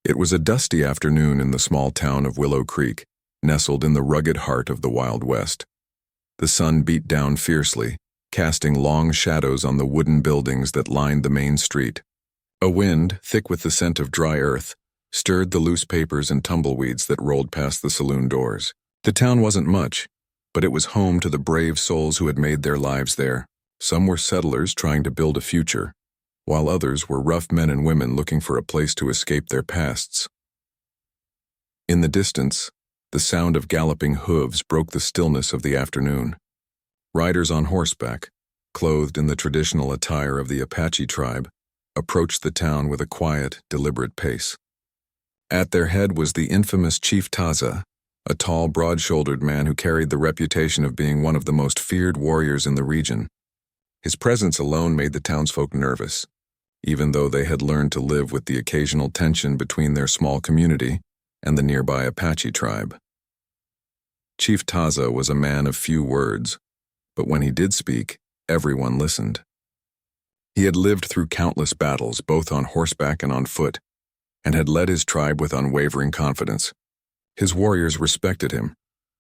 It was a dusty afternoon in the small town of Willow Creek, nestled in the rugged heart of the Wild West. The sun beat down fiercely, casting long shadows on the wooden buildings that lined the main street. A wind, thick with the scent of dry earth, stirred the loose papers and tumbleweeds that rolled past the saloon doors. The town wasn't much, but it was home to the brave souls who had made their lives there. Some were settlers trying to build a future, while others were rough men and women looking for a place to escape their pasts. In the distance, the sound of galloping hooves broke the stillness of the afternoon. Riders on horseback, clothed in the traditional attire of the Apache tribe, approached the town with a quiet, deliberate pace. At their head was the infamous Chief Taza, a tall, broad-shouldered man who carried the reputation of being one of the most feared warriors in the region. His presence alone made the townsfolk nervous, even though they had learned to live with the occasional tension between their small community and the nearby Apache tribe. Chief Taza was a man of few words, but when he did speak, everyone listened. He had lived through countless battles, both on horseback and on foot, and had led his tribe with unwavering confidence. His warriors respected him,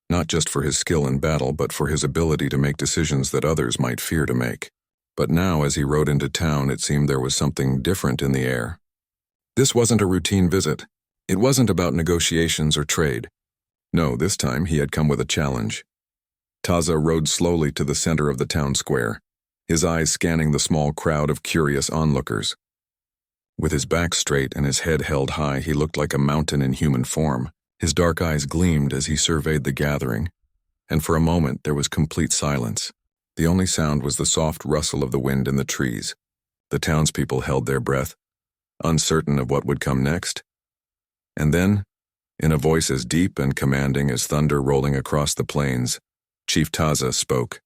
not just for his skill in battle, but for his ability to make decisions that others might fear to make. But now, as he rode into town, it seemed there was something different in the air. This wasn't a routine visit. It wasn't about negotiations or trade. No, this time he had come with a challenge. Taza rode slowly to the center of the town square, his eyes scanning the small crowd of curious onlookers. With his back straight and his head held high, he looked like a mountain in human form. His dark eyes gleamed as he surveyed the gathering, and for a moment there was complete silence. The only sound was the soft rustle of the wind in the trees. The townspeople held their breath, uncertain of what would come next. And then, in a voice as deep and commanding as thunder rolling across the plains, Chief Taza spoke.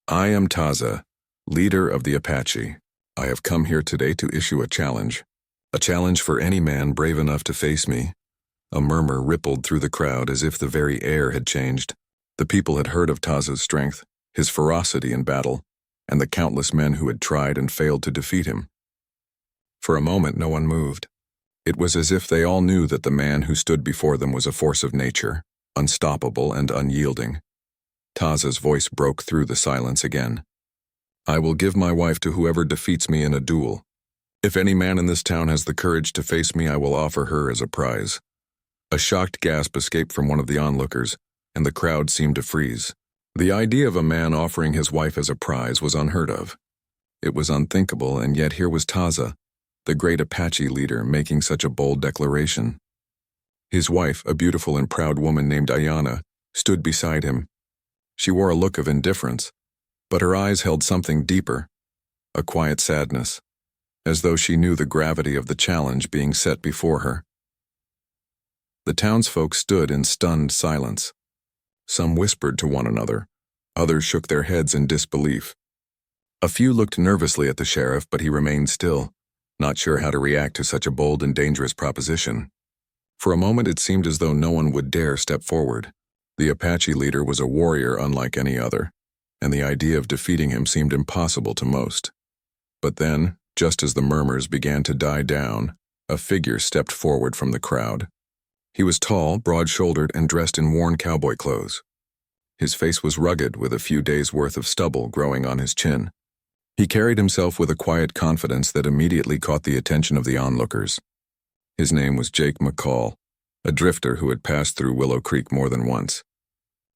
"I am Taza, leader of the Apache. I have come here today to issue a challenge for any man brave enough to face me." A murmur rippled through the crowd as if the very air had changed. The people had heard of Taza's strength, his ferocity in battle, and the countless men who had tried and failed to defeat him. For a moment, no one moved. It was as if they all knew that the man who stood before them was a force of nature, unstoppable and unyielding. Taza's voice broke through the silence again. "I will give my wife to whoever defeats me in a duel. If any man in this town has the courage to face me, I will offer her as a prize." A shocked gasp escaped from one of the onlookers, and the crowd seemed to freeze. The idea of a man offering his wife as a prize was unheard of. It was unthinkable, and yet here was Taza, the great Apache leader, making such a bold declaration. His wife, a beautiful and proud woman named Ayana, stood beside him. She wore a look of indifference, but her eyes held something deeper, a quiet sadness, as though she knew the gravity of the challenge being set before her. The townsfolk stood in stunned silence. Some whispered to one another. Others shook their heads in disbelief. A few looked nervously at the sheriff, but he remained still, not sure how to react to such a bold and dangerous proposition. For a moment it seemed as though no one would dare step forward. The Apache leader was a warrior unlike any other, and the idea of defeating him seemed impossible to most. But then, just as the murmurs began to die down, a figure stepped forward from the crowd. He was tall, broad-shouldered, and dressed in worn cowboy clothes. His face was rugged, with a few days' worth of stubble growing on his chin. He carried himself with a quiet confidence that immediately caught the attention of the onlookers. His name was Jake McCall, a drifter who had passed through Willow Creek more than once.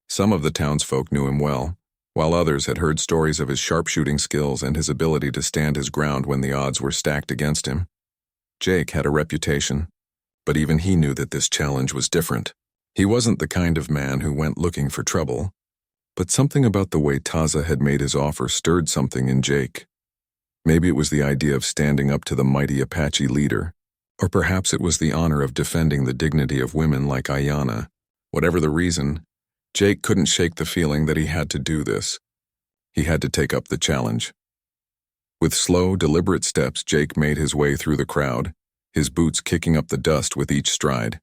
Some of the townsfolk knew him well, while others had heard stories of his sharpshooting skills and his ability to stand his ground when the odds were stacked against him. Jake had a reputation, but even he knew that this challenge was different. He wasn't the kind of man who went looking for trouble, but something about the way Taza had made his offer stirred something in Jake. Maybe it was the idea of standing up to the mighty Apache leader, or perhaps it was the honor of defending the dignity of women like Ayana. Whatever the reason, Jake couldn't shake the feeling that he had to do this. He had to take up the challenge. With slow, deliberate steps, Jake made his way through the crowd, his boots kicking up the dust with each stride.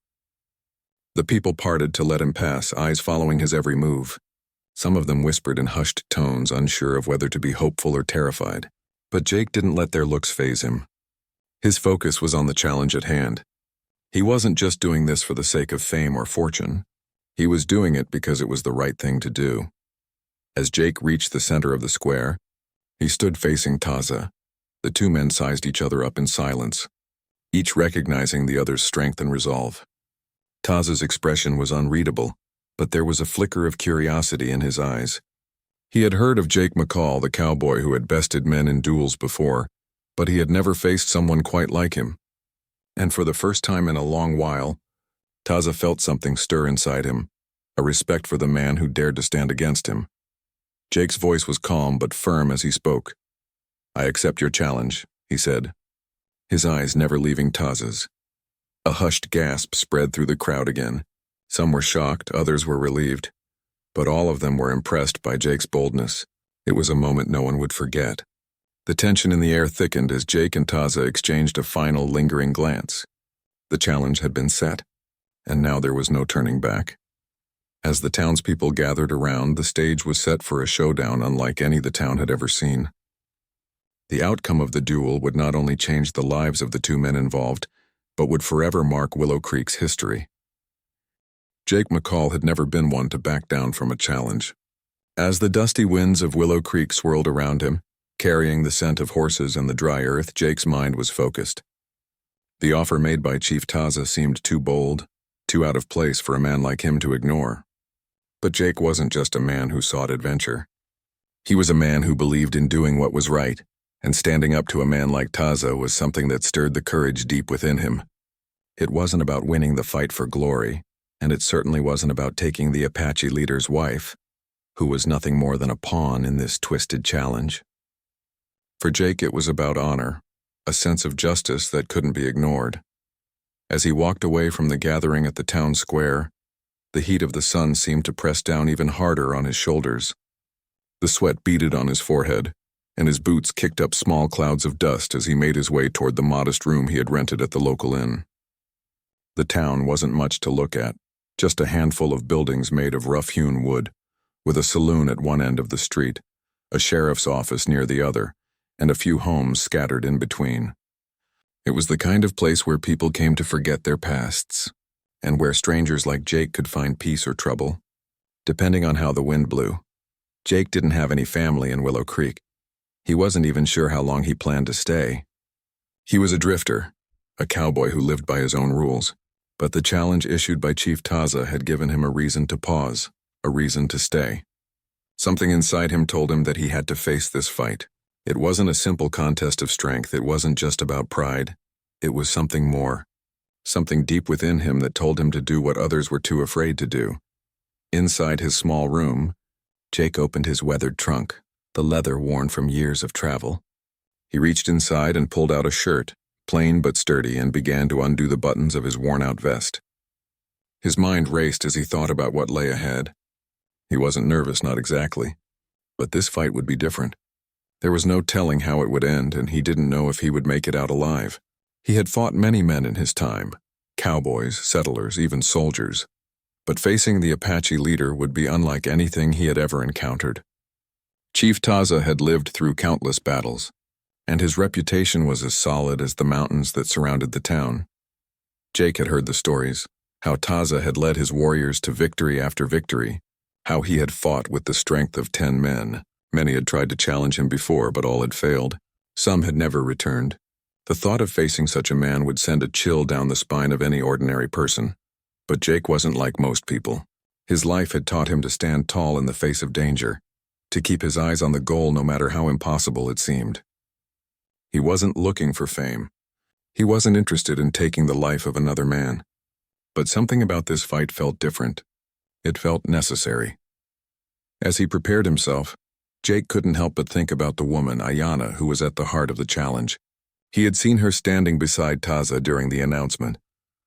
The people parted to let him pass, eyes following his every move. Some of them whispered in hushed tones, unsure of whether to be hopeful or terrified. But Jake didn't let their looks faze him. His focus was on the challenge at hand. He wasn't just doing this for the sake of fame or fortune. He was doing it because it was the right thing to do. As Jake reached the center of the square, he stood facing Taza. The two men sized each other up in silence, each recognizing the other's strength and resolve. Taza's expression was unreadable, but there was a flicker of curiosity in his eyes. He had heard of Jake McCall, the cowboy who had bested men in duels before, but he had never faced someone quite like him. And for the first time in a long while, Taza felt something stir inside him, a respect for the man who dared to stand against him. Jake's voice was calm but firm as he spoke. "I accept your challenge," he said, his eyes never leaving Taza's. A hushed gasp spread through the crowd again. Some were shocked, others were relieved, but all of them were impressed by Jake's boldness. It was a moment no one would forget. The tension in the air thickened as Jake and Taza exchanged a final lingering glance. The challenge had been set, and now there was no turning back. As the townspeople gathered around, the stage was set for a showdown unlike any the town had ever seen. The outcome of the duel would not only change the lives of the two men involved, but would forever mark Willow Creek's history. Jake McCall had never been one to back down from a challenge. As the dusty winds of Willow Creek swirled around him, carrying the scent of horses and the dry earth, Jake's mind was focused. The offer made by Chief Taza seemed too bold, too out of place for a man like him to ignore. But Jake wasn't just a man who sought adventure. He was a man who believed in doing what was right, and standing up to a man like Taza was something that stirred the courage deep within him. It wasn't about winning the fight for glory, and it certainly wasn't about taking the Apache leader's wife, who was nothing more than a pawn in this twisted challenge. For Jake, it was about honor, a sense of justice that couldn't be ignored. As he walked away from the gathering at the town square, the heat of the sun seemed to press down even harder on his shoulders. The sweat beaded on his forehead, and his boots kicked up small clouds of dust as he made his way toward the modest room he had rented at the local inn. The town wasn't much to look at, just a handful of buildings made of rough-hewn wood, with a saloon at one end of the street, a sheriff's office near the other, and a few homes scattered in between. It was the kind of place where people came to forget their pasts, and where strangers like Jake could find peace or trouble, depending on how the wind blew. Jake didn't have any family in Willow Creek. He wasn't even sure how long he planned to stay. He was a drifter, a cowboy who lived by his own rules, but the challenge issued by Chief Taza had given him a reason to pause, a reason to stay. Something inside him told him that he had to face this fight. It wasn't a simple contest of strength. It wasn't just about pride. It was something more, something deep within him that told him to do what others were too afraid to do. Inside his small room, Jake opened his weathered trunk, the leather worn from years of travel. He reached inside and pulled out a shirt, plain but sturdy, and began to undo the buttons of his worn-out vest. His mind raced as he thought about what lay ahead. He wasn't nervous, not exactly, but this fight would be different. There was no telling how it would end, and he didn't know if he would make it out alive. He had fought many men in his time, cowboys, settlers, even soldiers, but facing the Apache leader would be unlike anything he had ever encountered. Chief Taza had lived through countless battles, and his reputation was as solid as the mountains that surrounded the town. Jake had heard the stories, how Taza had led his warriors to victory after victory, how he had fought with the strength of 10 men. Many had tried to challenge him before, but all had failed. Some had never returned. The thought of facing such a man would send a chill down the spine of any ordinary person. But Jake wasn't like most people. His life had taught him to stand tall in the face of danger, to keep his eyes on the goal no matter how impossible it seemed. He wasn't looking for fame. He wasn't interested in taking the life of another man. But something about this fight felt different. It felt necessary. As he prepared himself, Jake couldn't help but think about the woman, Ayana, who was at the heart of the challenge. He had seen her standing beside Taza during the announcement,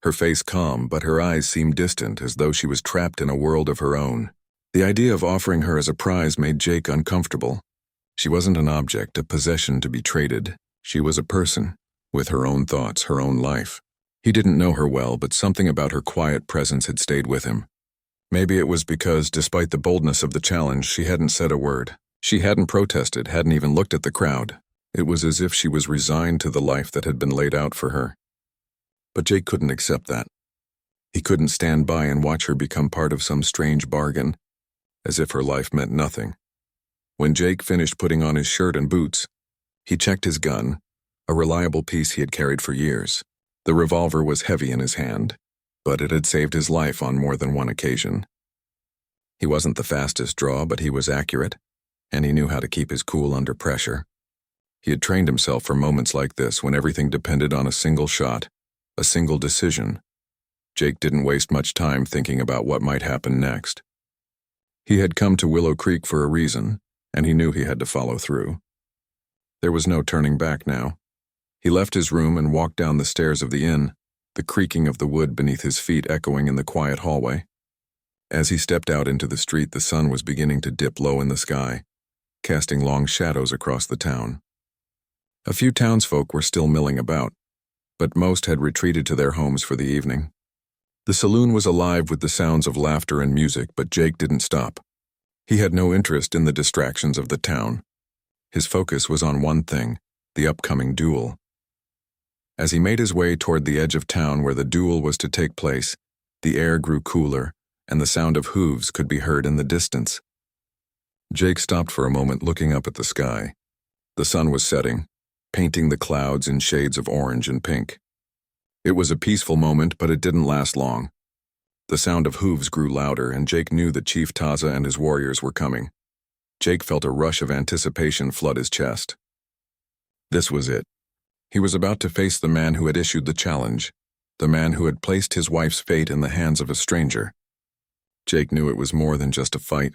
her face calm, but her eyes seemed distant, as though she was trapped in a world of her own. The idea of offering her as a prize made Jake uncomfortable. She wasn't an object, a possession to be traded. She was a person, with her own thoughts, her own life. He didn't know her well, but something about her quiet presence had stayed with him. Maybe it was because, despite the boldness of the challenge, she hadn't said a word. She hadn't protested, hadn't even looked at the crowd. It was as if she was resigned to the life that had been laid out for her. But Jake couldn't accept that. He couldn't stand by and watch her become part of some strange bargain, as if her life meant nothing. When Jake finished putting on his shirt and boots, he checked his gun, a reliable piece he had carried for years. The revolver was heavy in his hand, but it had saved his life on more than one occasion. He wasn't the fastest draw, but he was accurate, and he knew how to keep his cool under pressure. He had trained himself for moments like this when everything depended on a single shot, a single decision. Jake didn't waste much time thinking about what might happen next. He had come to Willow Creek for a reason, and he knew he had to follow through. There was no turning back now. He left his room and walked down the stairs of the inn, the creaking of the wood beneath his feet echoing in the quiet hallway. As he stepped out into the street, the sun was beginning to dip low in the sky, casting long shadows across the town. A few townsfolk were still milling about, but most had retreated to their homes for the evening. The saloon was alive with the sounds of laughter and music, but Jake didn't stop. He had no interest in the distractions of the town. His focus was on one thing, the upcoming duel. As he made his way toward the edge of town where the duel was to take place, the air grew cooler, and the sound of hooves could be heard in the distance. Jake stopped for a moment, looking up at the sky. The sun was setting, painting the clouds in shades of orange and pink. It was a peaceful moment, but it didn't last long. The sound of hooves grew louder, and Jake knew that Chief Taza and his warriors were coming. Jake felt a rush of anticipation flood his chest. This was it. He was about to face the man who had issued the challenge, the man who had placed his wife's fate in the hands of a stranger. Jake knew it was more than just a fight.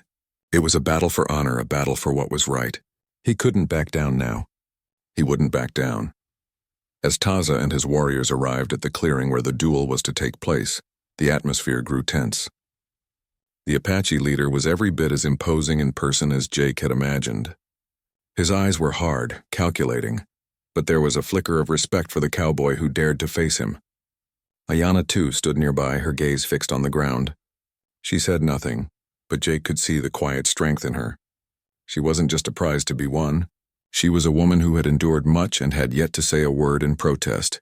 It was a battle for honor, a battle for what was right. He couldn't back down now. He wouldn't back down. As Taza and his warriors arrived at the clearing where the duel was to take place, the atmosphere grew tense. The Apache leader was every bit as imposing in person as Jake had imagined. His eyes were hard, calculating, but there was a flicker of respect for the cowboy who dared to face him. Ayana, too, stood nearby, her gaze fixed on the ground. She said nothing, but Jake could see the quiet strength in her. She wasn't just a prize to be won. She was a woman who had endured much and had yet to say a word in protest.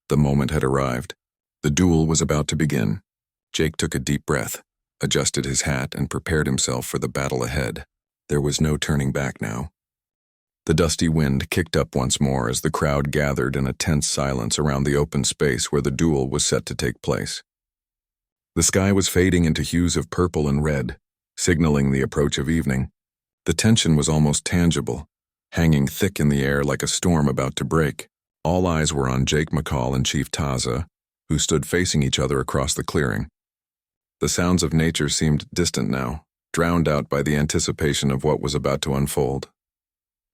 The moment had arrived. The duel was about to begin. Jake took a deep breath, adjusted his hat, and prepared himself for the battle ahead. There was no turning back now. The dusty wind kicked up once more as the crowd gathered in a tense silence around the open space where the duel was set to take place. The sky was fading into hues of purple and red, signaling the approach of evening. The tension was almost tangible, hanging thick in the air like a storm about to break. All eyes were on Jake McCall and Chief Taza, who stood facing each other across the clearing. The sounds of nature seemed distant now, drowned out by the anticipation of what was about to unfold.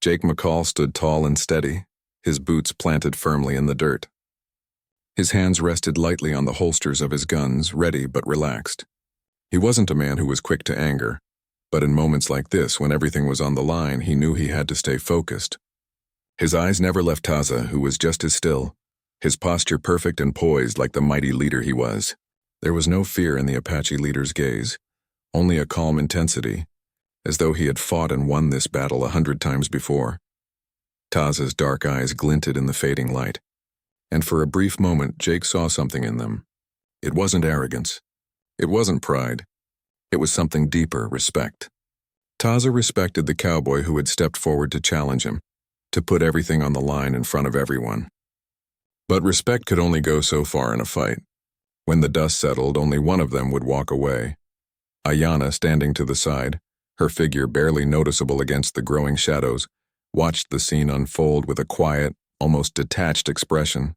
Jake McCall stood tall and steady, his boots planted firmly in the dirt. His hands rested lightly on the holsters of his guns, ready but relaxed. He wasn't a man who was quick to anger, but in moments like this, when everything was on the line, he knew he had to stay focused. His eyes never left Taza, who was just as still, his posture perfect and poised like the mighty leader he was. There was no fear in the Apache leader's gaze, only a calm intensity, as though he had fought and won this battle 100 times before. Taza's dark eyes glinted in the fading light, and for a brief moment Jake saw something in them. It wasn't arrogance. It wasn't pride. It was something deeper, respect. Taza respected the cowboy who had stepped forward to challenge him, to put everything on the line in front of everyone. But respect could only go so far in a fight. When the dust settled, only one of them would walk away. Ayana, standing to the side, her figure barely noticeable against the growing shadows, watched the scene unfold with a quiet, almost detached expression.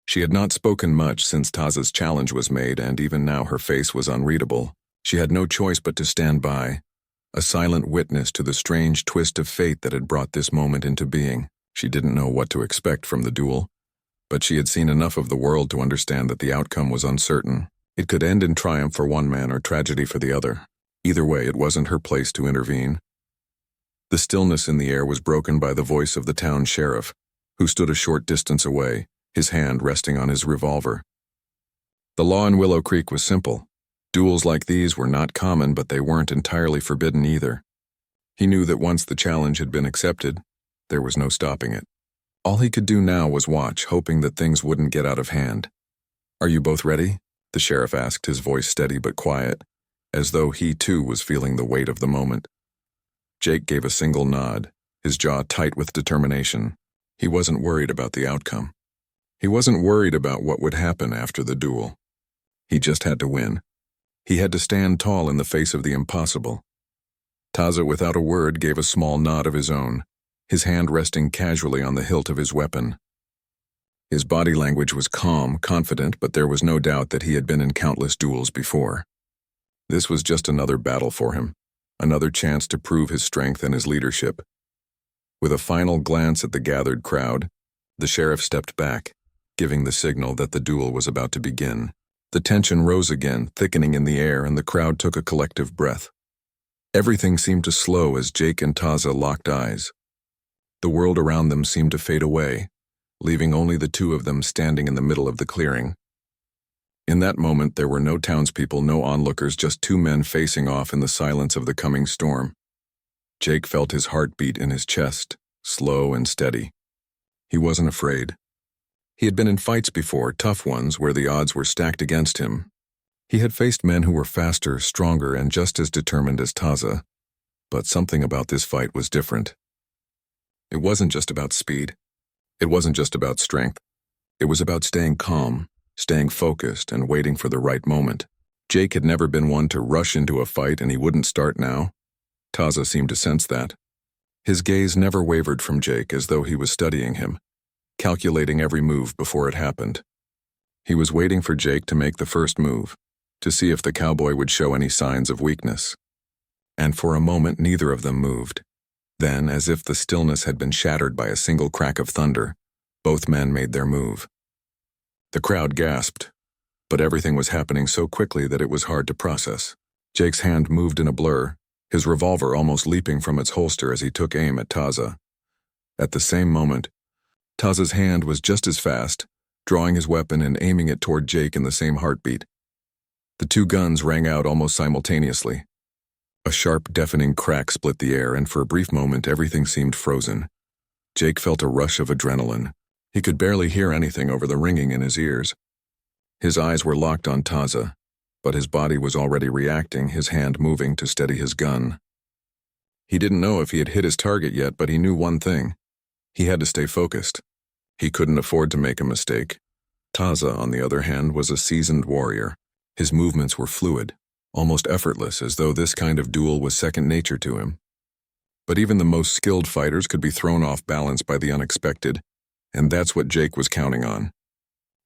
She had not spoken much since Taza's challenge was made, and even now her face was unreadable. She had no choice but to stand by, a silent witness to the strange twist of fate that had brought this moment into being. She didn't know what to expect from the duel, but she had seen enough of the world to understand that the outcome was uncertain. It could end in triumph for one man or tragedy for the other. Either way, it wasn't her place to intervene. The stillness in the air was broken by the voice of the town sheriff, who stood a short distance away, his hand resting on his revolver. The law in Willow Creek was simple. Duels like these were not common, but they weren't entirely forbidden either. He knew that once the challenge had been accepted, there was no stopping it. All he could do now was watch, hoping that things wouldn't get out of hand. "Are you both ready?" the sheriff asked, his voice steady but quiet, as though he too was feeling the weight of the moment. Jake gave a single nod, his jaw tight with determination. He wasn't worried about the outcome. He wasn't worried about what would happen after the duel. He just had to win. He had to stand tall in the face of the impossible. Taza, without a word, gave a small nod of his own, his hand resting casually on the hilt of his weapon. His body language was calm, confident, but there was no doubt that he had been in countless duels before. This was just another battle for him, another chance to prove his strength and his leadership. With a final glance at the gathered crowd, the sheriff stepped back, giving the signal that the duel was about to begin. The tension rose again, thickening in the air, and the crowd took a collective breath. Everything seemed to slow as Jake and Taza locked eyes. The world around them seemed to fade away, leaving only the two of them standing in the middle of the clearing. In that moment, there were no townspeople, no onlookers, just two men facing off in the silence of the coming storm. Jake felt his heart beat in his chest, slow and steady. He wasn't afraid. He had been in fights before, tough ones, where the odds were stacked against him. He had faced men who were faster, stronger, and just as determined as Taza. But something about this fight was different. It wasn't just about speed. It wasn't just about strength. It was about staying calm, staying focused, and waiting for the right moment. Jake had never been one to rush into a fight, and he wouldn't start now. Taza seemed to sense that. His gaze never wavered from Jake, as though he was studying him, calculating every move before it happened. He was waiting for Jake to make the first move, to see if the cowboy would show any signs of weakness. And for a moment, neither of them moved. Then, as if the stillness had been shattered by a single crack of thunder, both men made their move. The crowd gasped, but everything was happening so quickly that it was hard to process. Jake's hand moved in a blur, his revolver almost leaping from its holster as he took aim at Taza. At the same moment, Taza's hand was just as fast, drawing his weapon and aiming it toward Jake in the same heartbeat. The two guns rang out almost simultaneously. A sharp, deafening crack split the air, and for a brief moment everything seemed frozen. Jake felt a rush of adrenaline. He could barely hear anything over the ringing in his ears. His eyes were locked on Taza, but his body was already reacting, his hand moving to steady his gun. He didn't know if he had hit his target yet, but he knew one thing. He had to stay focused. He couldn't afford to make a mistake. Taza, on the other hand, was a seasoned warrior. His movements were fluid, almost effortless, as though this kind of duel was second nature to him. But even the most skilled fighters could be thrown off balance by the unexpected, and that's what Jake was counting on.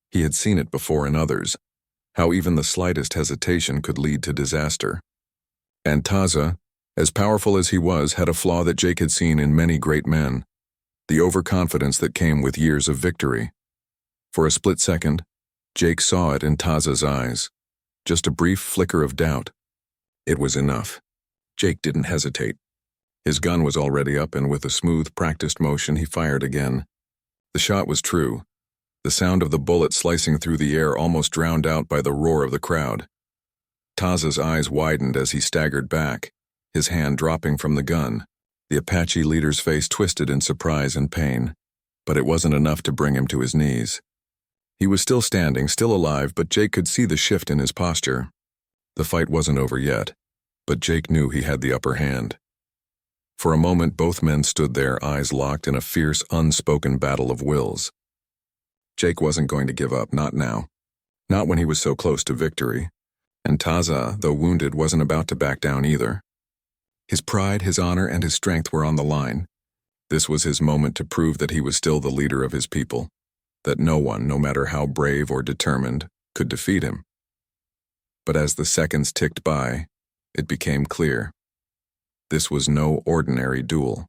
He had seen it before in others, how even the slightest hesitation could lead to disaster. And Taza, as powerful as he was, had a flaw that Jake had seen in many great men: the overconfidence that came with years of victory. For a split second, Jake saw it in Taza's eyes. Just a brief flicker of doubt. It was enough. Jake didn't hesitate. His gun was already up, and with a smooth, practiced motion, he fired again. The shot was true. The sound of the bullet slicing through the air almost drowned out by the roar of the crowd. Taza's eyes widened as he staggered back, his hand dropping from the gun. The Apache leader's face twisted in surprise and pain, but it wasn't enough to bring him to his knees. He was still standing, still alive, but Jake could see the shift in his posture. The fight wasn't over yet, but Jake knew he had the upper hand. For a moment, both men stood there, eyes locked in a fierce, unspoken battle of wills. Jake wasn't going to give up, not now. Not when he was so close to victory. And Taza, though wounded, wasn't about to back down either. His pride, his honor, and his strength were on the line. This was his moment to prove that he was still the leader of his people, that no one, no matter how brave or determined, could defeat him. But as the seconds ticked by, it became clear. This was no ordinary duel.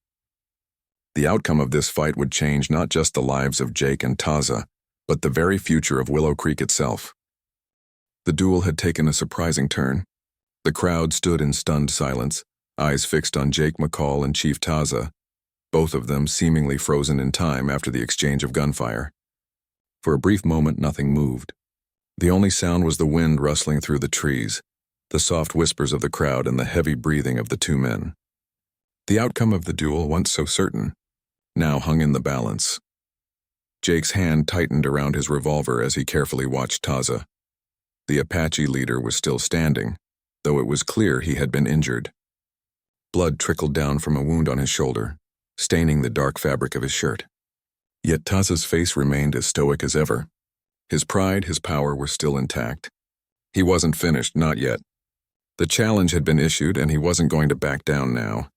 The outcome of this fight would change not just the lives of Jake and Taza, but the very future of Willow Creek itself. The duel had taken a surprising turn. The crowd stood in stunned silence, eyes fixed on Jake McCall and Chief Taza, both of them seemingly frozen in time after the exchange of gunfire. For a brief moment, nothing moved. The only sound was the wind rustling through the trees, the soft whispers of the crowd, and the heavy breathing of the two men. The outcome of the duel, once so certain, now hung in the balance. Jake's hand tightened around his revolver as he carefully watched Taza. The Apache leader was still standing, though it was clear he had been injured. Blood trickled down from a wound on his shoulder, staining the dark fabric of his shirt. Yet Taza's face remained as stoic as ever. His pride, his power were still intact. He wasn't finished, not yet. The challenge had been issued, and he wasn't going to back down now.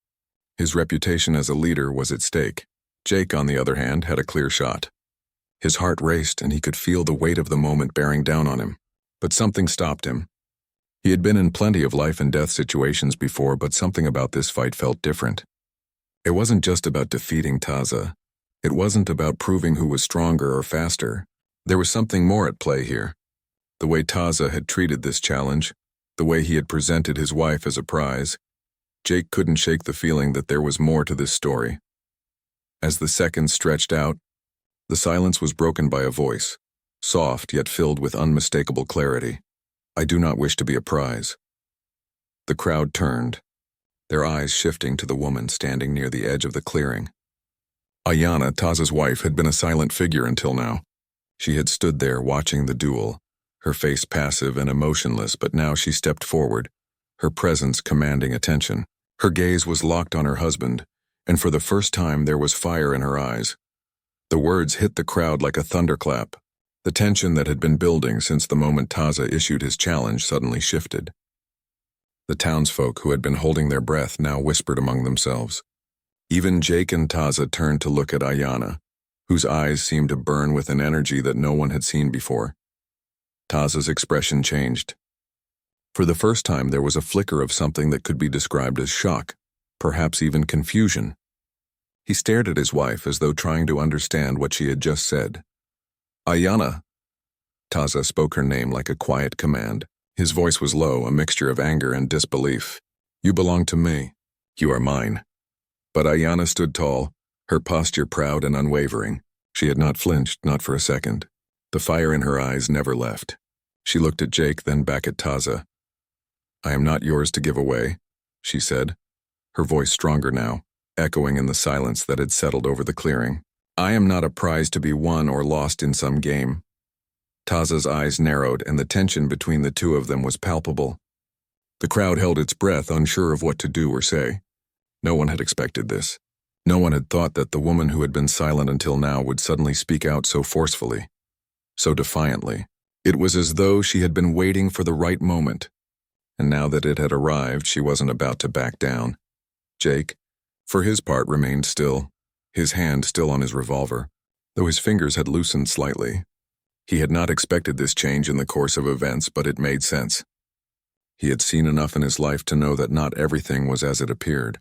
His reputation as a leader was at stake. Jake, on the other hand, had a clear shot. His heart raced, and he could feel the weight of the moment bearing down on him. But something stopped him. He had been in plenty of life-and-death situations before, but something about this fight felt different. It wasn't just about defeating Taza. It wasn't about proving who was stronger or faster. There was something more at play here. The way Taza had treated this challenge, the way he had presented his wife as a prize, Jake couldn't shake the feeling that there was more to this story. As the seconds stretched out, the silence was broken by a voice, soft yet filled with unmistakable clarity. "I do not wish to be a prize." The crowd turned, their eyes shifting to the woman standing near the edge of the clearing. Ayanna, Taza's wife, had been a silent figure until now. She had stood there watching the duel, her face passive and emotionless, but now she stepped forward, her presence commanding attention. Her gaze was locked on her husband, and for the first time there was fire in her eyes. The words hit the crowd like a thunderclap. The tension that had been building since the moment Taza issued his challenge suddenly shifted. The townsfolk who had been holding their breath now whispered among themselves. Even Jake and Taza turned to look at Ayanna, whose eyes seemed to burn with an energy that no one had seen before. Taza's expression changed. For the first time there was a flicker of something that could be described as shock, perhaps even confusion. He stared at his wife as though trying to understand what she had just said. "Ayanna." Taza spoke her name like a quiet command. His voice was low, a mixture of anger and disbelief. "You belong to me. You are mine." But Ayanna stood tall, her posture proud and unwavering. She had not flinched, not for a second. The fire in her eyes never left. She looked at Jake, then back at Taza. "I am not yours to give away," she said, her voice stronger now, echoing in the silence that had settled over the clearing. "I am not a prize to be won or lost in some game." Taza's eyes narrowed, and the tension between the two of them was palpable. The crowd held its breath, unsure of what to do or say. No one had expected this. No one had thought that the woman who had been silent until now would suddenly speak out so forcefully, so defiantly. It was as though she had been waiting for the right moment, and now that it had arrived, she wasn't about to back down. Jake, for his part, remained still, his hand still on his revolver, though his fingers had loosened slightly. He had not expected this change in the course of events, but it made sense. He had seen enough in his life to know that not everything was as it appeared.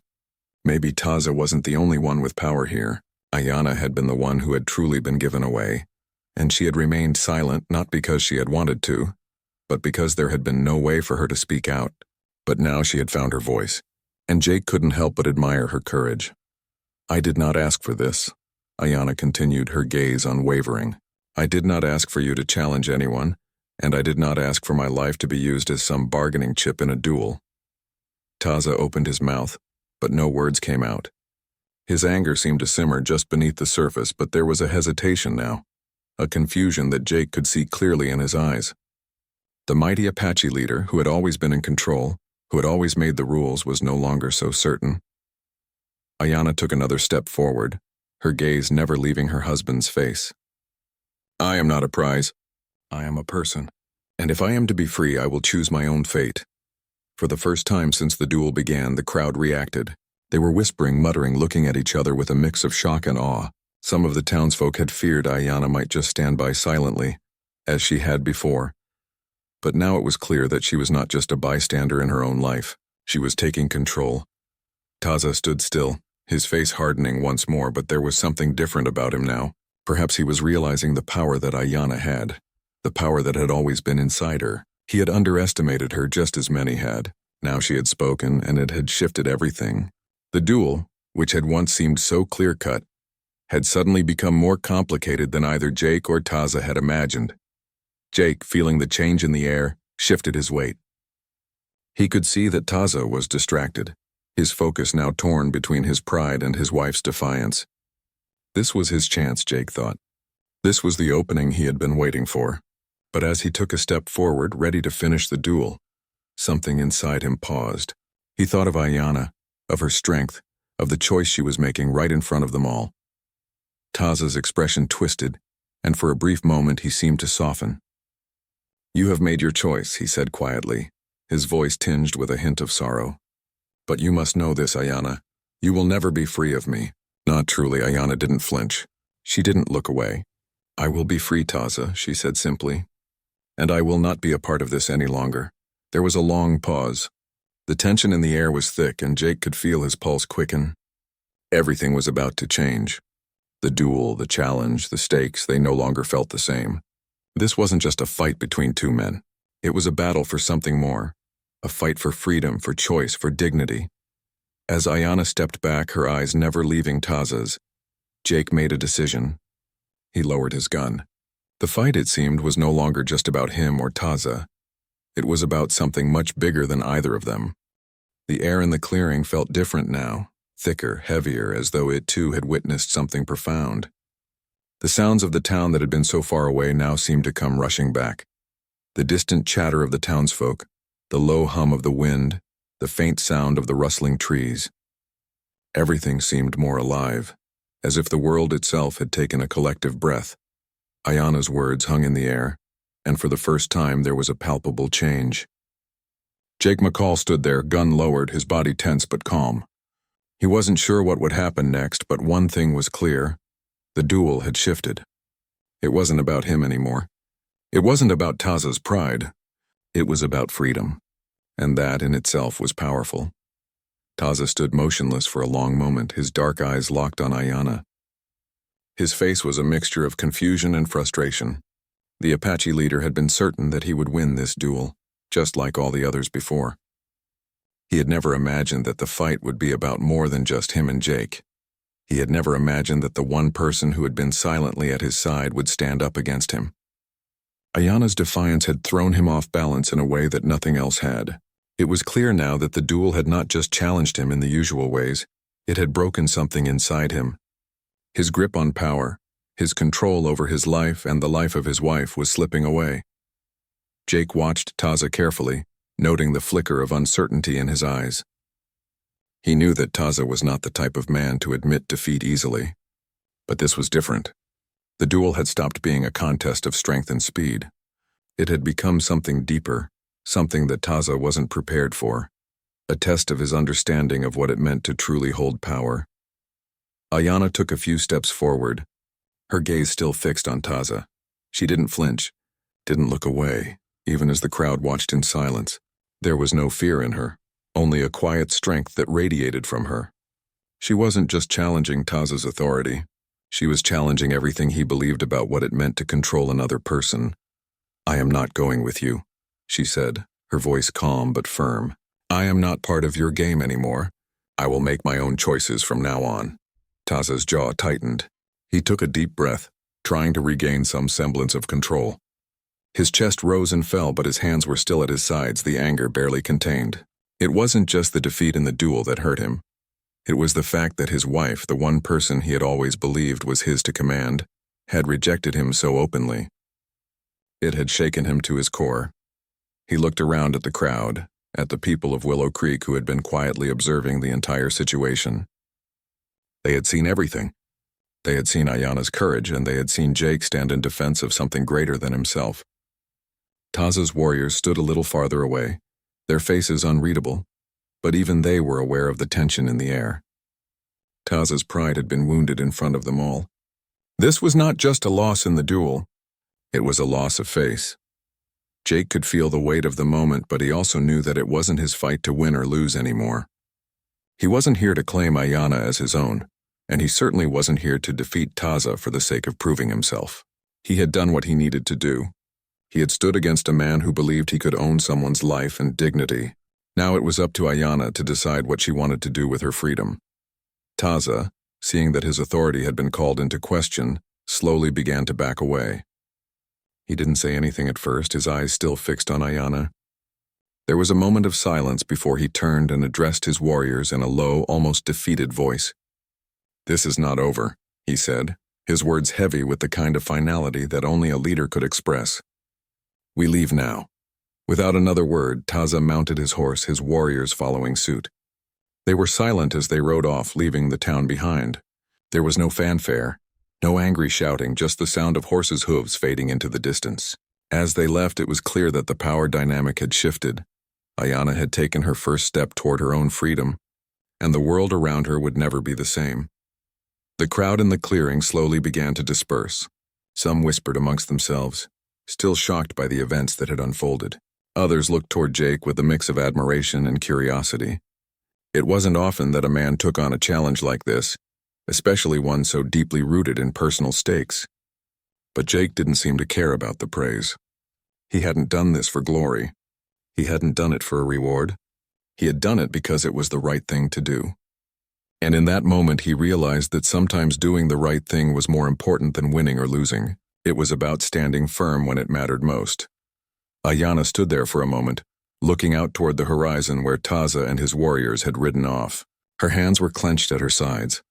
Maybe Taza wasn't the only one with power here. Ayanna had been the one who had truly been given away, and she had remained silent not because she had wanted to, but because there had been no way for her to speak out. But now she had found her voice, and Jake couldn't help but admire her courage. "I did not ask for this," Ayanna continued, her gaze unwavering. "I did not ask for you to challenge anyone, and I did not ask for my life to be used as some bargaining chip in a duel." Taza opened his mouth, but no words came out. His anger seemed to simmer just beneath the surface, but there was a hesitation now, a confusion that Jake could see clearly in his eyes. The mighty Apache leader, who had always been in control, who had always made the rules, was no longer so certain. Ayanna took another step forward, her gaze never leaving her husband's face. "I am not a prize. I am a person, and if I am to be free, I will choose my own fate." For the first time since the duel began, the crowd reacted. They were whispering, muttering, looking at each other with a mix of shock and awe. Some of the townsfolk had feared Ayanna might just stand by silently, as she had before. But now it was clear that she was not just a bystander in her own life. She was taking control. Taza stood still, his face hardening once more, but there was something different about him now. Perhaps he was realizing the power that Ayanna had, the power that had always been inside her. He had underestimated her just as many had. Now she had spoken, and it had shifted everything. The duel, which had once seemed so clear-cut, had suddenly become more complicated than either Jake or Taza had imagined. Jake, feeling the change in the air, shifted his weight. He could see that Taza was distracted, his focus now torn between his pride and his wife's defiance. This was his chance, Jake thought. This was the opening he had been waiting for. But as he took a step forward, ready to finish the duel, something inside him paused. He thought of Ayanna, of her strength, of the choice she was making right in front of them all. Taza's expression twisted, and for a brief moment he seemed to soften. "You have made your choice," he said quietly, his voice tinged with a hint of sorrow. "But you must know this, Ayanna. You will never be free of me." Not truly, Ayanna didn't flinch. She didn't look away. "I will be free, Taza," she said simply. "And I will not be a part of this any longer." There was a long pause. The tension in the air was thick, and Jake could feel his pulse quicken. Everything was about to change. The duel, the challenge, the stakes, they no longer felt the same. This wasn't just a fight between two men. It was a battle for something more. A fight for freedom, for choice, for dignity. As Ayanna stepped back, her eyes never leaving Taza's, Jake made a decision. He lowered his gun. The fight, it seemed, was no longer just about him or Taza. It was about something much bigger than either of them. The air in the clearing felt different now, thicker, heavier, as though it too had witnessed something profound. The sounds of the town that had been so far away now seemed to come rushing back. The distant chatter of the townsfolk, the low hum of the wind, the faint sound of the rustling trees. Everything seemed more alive, as if the world itself had taken a collective breath. Ayanna's words hung in the air, and for the first time there was a palpable change. Jake McCall stood there, gun lowered, his body tense but calm. He wasn't sure what would happen next, but one thing was clear. The duel had shifted. It wasn't about him anymore. It wasn't about Taza's pride. It was about freedom, and that in itself was powerful. Taza stood motionless for a long moment, his dark eyes locked on Ayanna. His face was a mixture of confusion and frustration. The Apache leader had been certain that he would win this duel, just like all the others before. He had never imagined that the fight would be about more than just him and Jake. He had never imagined that the one person who had been silently at his side would stand up against him. Ayanna's defiance had thrown him off balance in a way that nothing else had. It was clear now that the duel had not just challenged him in the usual ways, it had broken something inside him. His grip on power, his control over his life and the life of his wife was slipping away. Jake watched Taza carefully, noting the flicker of uncertainty in his eyes. He knew that Taza was not the type of man to admit defeat easily. But this was different. The duel had stopped being a contest of strength and speed. It had become something deeper, something that Taza wasn't prepared for, a test of his understanding of what it meant to truly hold power. Ayanna took a few steps forward, her gaze still fixed on Taza. She didn't flinch, didn't look away, even as the crowd watched in silence. There was no fear in her, only a quiet strength that radiated from her. She wasn't just challenging Taza's authority. She was challenging everything he believed about what it meant to control another person. "I am not going with you," she said, her voice calm but firm. "I am not part of your game anymore. I will make my own choices from now on." Taza's jaw tightened. He took a deep breath, trying to regain some semblance of control. His chest rose and fell, but his hands were still at his sides, the anger barely contained. It wasn't just the defeat in the duel that hurt him. It was the fact that his wife, the one person he had always believed was his to command, had rejected him so openly. It had shaken him to his core. He looked around at the crowd, at the people of Willow Creek who had been quietly observing the entire situation. They had seen everything. They had seen Ayanna's courage, and they had seen Jake stand in defense of something greater than himself. Taza's warriors stood a little farther away, their faces unreadable, but even they were aware of the tension in the air. Taza's pride had been wounded in front of them all. This was not just a loss in the duel. It was a loss of face. Jake could feel the weight of the moment, but he also knew that it wasn't his fight to win or lose anymore. He wasn't here to claim Ayanna as his own, and he certainly wasn't here to defeat Taza for the sake of proving himself. He had done what he needed to do. He had stood against a man who believed he could own someone's life and dignity. Now it was up to Ayanna to decide what she wanted to do with her freedom. Taza, seeing that his authority had been called into question, slowly began to back away. He didn't say anything at first, his eyes still fixed on Ayanna. There was a moment of silence before he turned and addressed his warriors in a low, almost defeated voice. "This is not over," he said, his words heavy with the kind of finality that only a leader could express. "We leave now." Without another word, Taza mounted his horse, his warriors following suit. They were silent as they rode off, leaving the town behind. There was no fanfare, no angry shouting, just the sound of horses' hooves fading into the distance. As they left, it was clear that the power dynamic had shifted. Ayana had taken her first step toward her own freedom, and the world around her would never be the same. The crowd in the clearing slowly began to disperse. Some whispered amongst themselves, still shocked by the events that had unfolded. Others looked toward Jake with a mix of admiration and curiosity. It wasn't often that a man took on a challenge like this, especially one so deeply rooted in personal stakes. But Jake didn't seem to care about the praise. He hadn't done this for glory. He hadn't done it for a reward. He had done it because it was the right thing to do. And in that moment he realized that sometimes doing the right thing was more important than winning or losing. It was about standing firm when it mattered most. Ayana stood there for a moment, looking out toward the horizon where Taza and his warriors had ridden off. Her hands were clenched at her sides,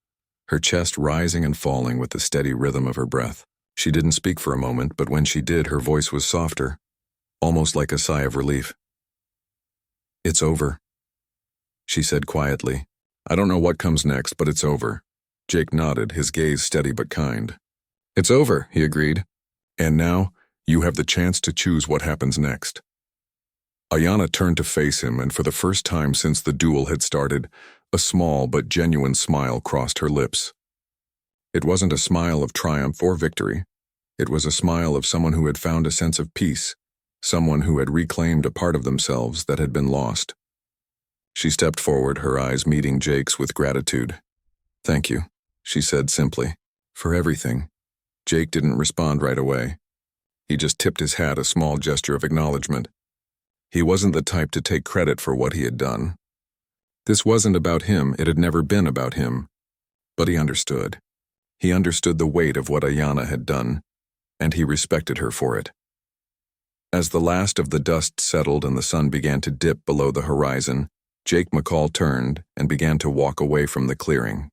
her chest rising and falling with the steady rhythm of her breath. She didn't speak for a moment, but when she did, her voice was softer, almost like a sigh of relief. "It's over," she said quietly. "I don't know what comes next, but it's over." Jake nodded, his gaze steady but kind. "It's over," he agreed. "And now, you have the chance to choose what happens next." Ayana turned to face him, and for the first time since the duel had started, a small but genuine smile crossed her lips. It wasn't a smile of triumph or victory. It was a smile of someone who had found a sense of peace, someone who had reclaimed a part of themselves that had been lost. She stepped forward, her eyes meeting Jake's with gratitude. "Thank you," she said simply, "for everything." Jake didn't respond right away. He just tipped his hat, a small gesture of acknowledgement. He wasn't the type to take credit for what he had done. This wasn't about him, it had never been about him. But he understood. He understood the weight of what Ayana had done, and he respected her for it. As the last of the dust settled and the sun began to dip below the horizon, Jake McCall turned and began to walk away from the clearing.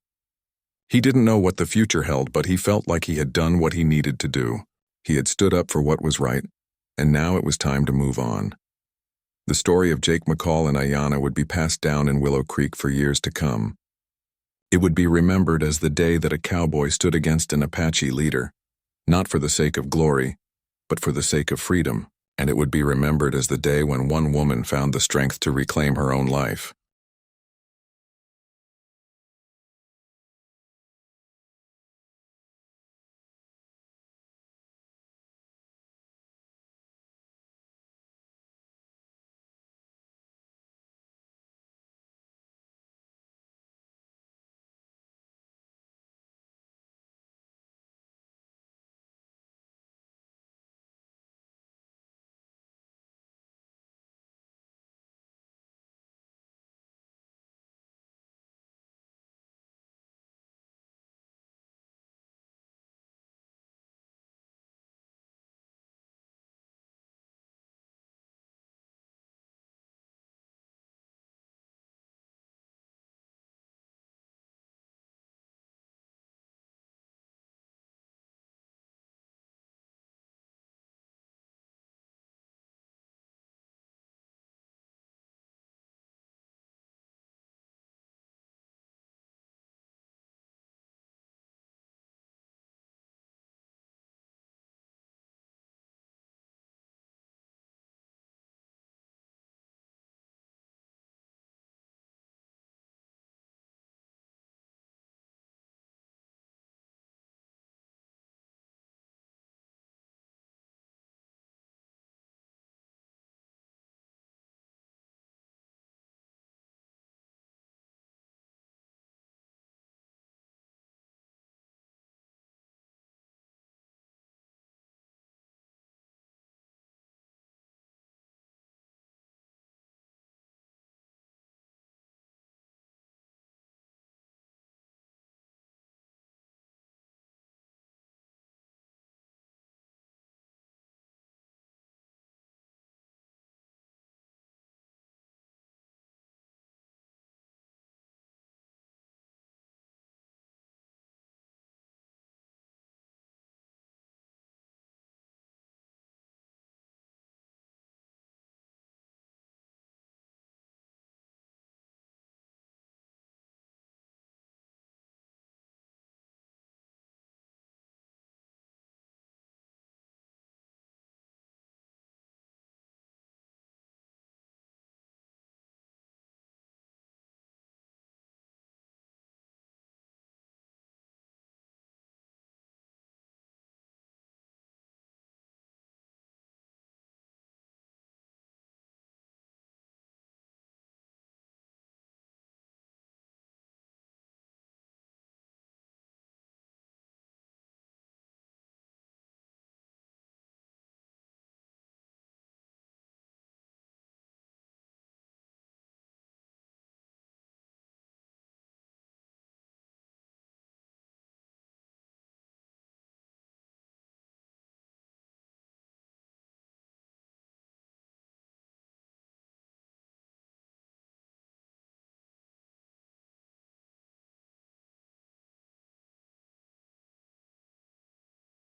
He didn't know what the future held, but he felt like he had done what he needed to do. He had stood up for what was right, and now it was time to move on. The story of Jake McCall and Ayana would be passed down in Willow Creek for years to come. It would be remembered as the day that a cowboy stood against an Apache leader, not for the sake of glory, but for the sake of freedom. And it would be remembered as the day when one woman found the strength to reclaim her own life.